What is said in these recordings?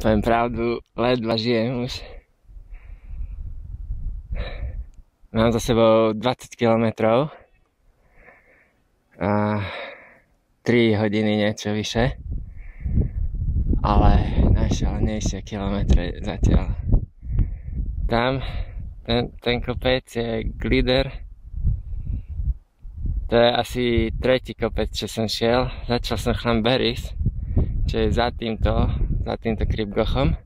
Poviem pravdu, ledva žijem už. Mám za sebou 20 kilometrov a 3 hodiny niečo vyše, ale najšialenejšie kilometre zatiaľ. Tam, ten kopec je Glider. To je asi tretí kopec, čo som šiel. Začal som Chlamberis, čo je za týmto Krypgochom.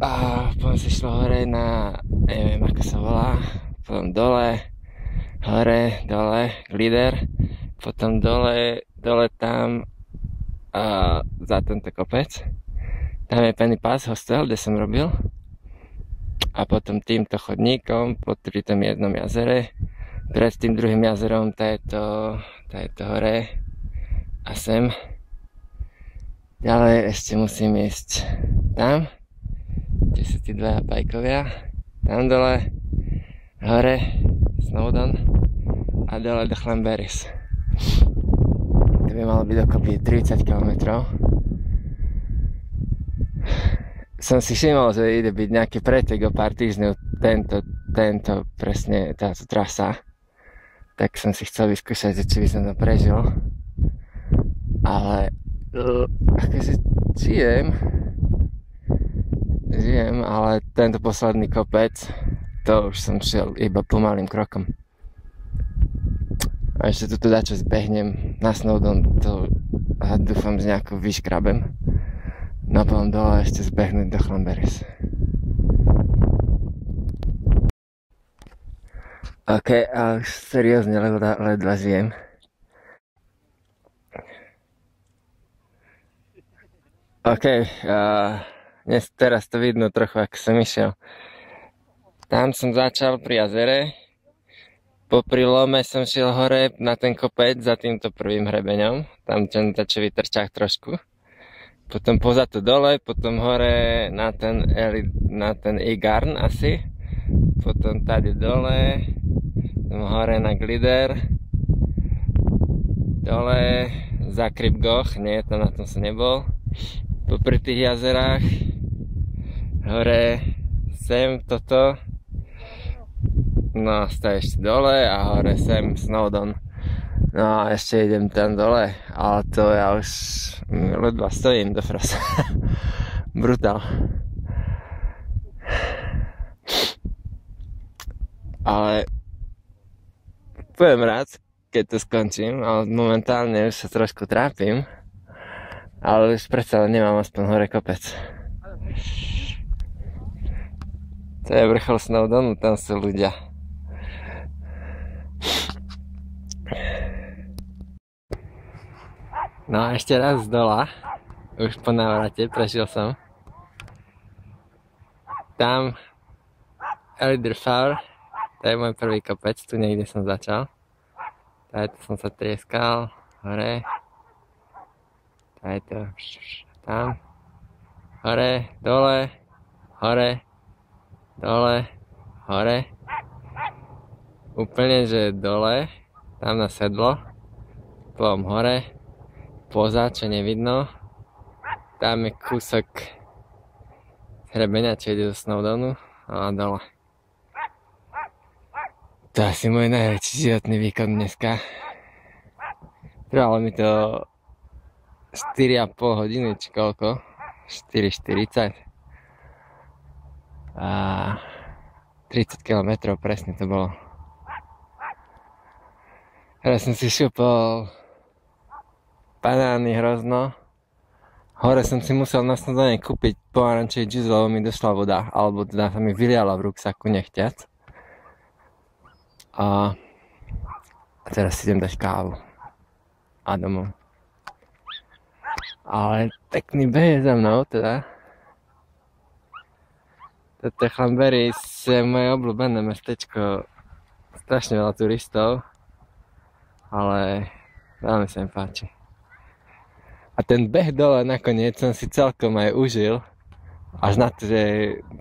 A potom sa šlo hore na, neviem ako sa volá, potom dole, hore, dole, Glider, potom dole tam za tento kopec. Tam je Penny Pass hostel, kde som robil. A potom týmto chodníkom, pri tom jednom jazere, pred tým druhým jazerom, to je to hore a sem. Ďalej ešte musím ísť tam, kde sú tí dvaja pajkovia. Tam dole, hore, Snowdon a dole do Chlamberis. To by malo byť dokopy 30 km. Som si všimol, že ide byť nejaký pretek o pár týždňov tento presne táto trasa. Tak som si chcel vyskúšať, či by som to prežil. Ale akože žijem, ale tento posledný kopec, to už som šiel iba pomalým krokom. A ešte tu dačo zbehnem na Snowdon, to dúfam, že nejako vyškrabem. No potom dole ešte zbehnúť do Chlamberis. OK, a už seriózne ledva žijem. OK, teraz to vidno trochu, ako som išiel. Tam som začal pri jazere. Popri lome som šiel hore na ten kopec za týmto prvým hrebeňom. Tam čo vytrčák trošku. Potom pozadu dole, potom hore na ten Igarn asi. Potom tady dole, potom hore na Glider. Dole za Krypgoch, nie, na tom som nebol. Popri tých jazerách, hore sem toto. No, to ešte dole a hore sem Snowdon. No a ešte idem tam dole, ale to ja už ledva stojím do frasa. Brutál. Ale budem rád, keď to skončím, ale momentálne už sa trošku trápim. Ale už predsa nemám aspoň hore kopec. To je vrchol Snowdonu, tam sú ľudia. No a ešte raz z dola, už po návrate, prešiel som. Tam Elderflower, to je môj prvý kopec, tu niekde som začal. Tu som sa trieskal, hore. Tam, hore, dole, hore, dole, hore. Úplne, že dole, tam na sedlo, potom hore, poza, čo nevidno. Tam je kúsok hrebeňa, čo ide do Snowdonu a dole. To je asi môj najväčší životný výkon dneska. Trvalo mi to 4,5 hodiny, či koľko? 4,40. A 30 km presne to bolo. Teraz som si šupol banány hrozno. Hore som si musel na Snowdone kúpiť pomarančový džús, lebo mi došla voda, alebo teda sa mi vyliala v ruksaku nechťac. A teraz si idem dať kávu. A domov. Ale pekný beh je za mnou teda. Toto Chlamberis je moje obľúbené mestečko. Strašne veľa turistov. Ale veľmi sa mi páči. A ten beh dole nakoniec som si celkom aj užil. Až na to, že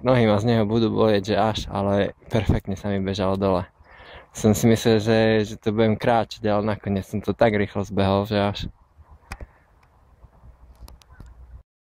nohy ma z neho budú bolieť, že až, ale perfektne sa mi bežalo dole. Som si myslel, že to budem kráčať, ale nakoniec som to tak rýchlo zbehol, že až.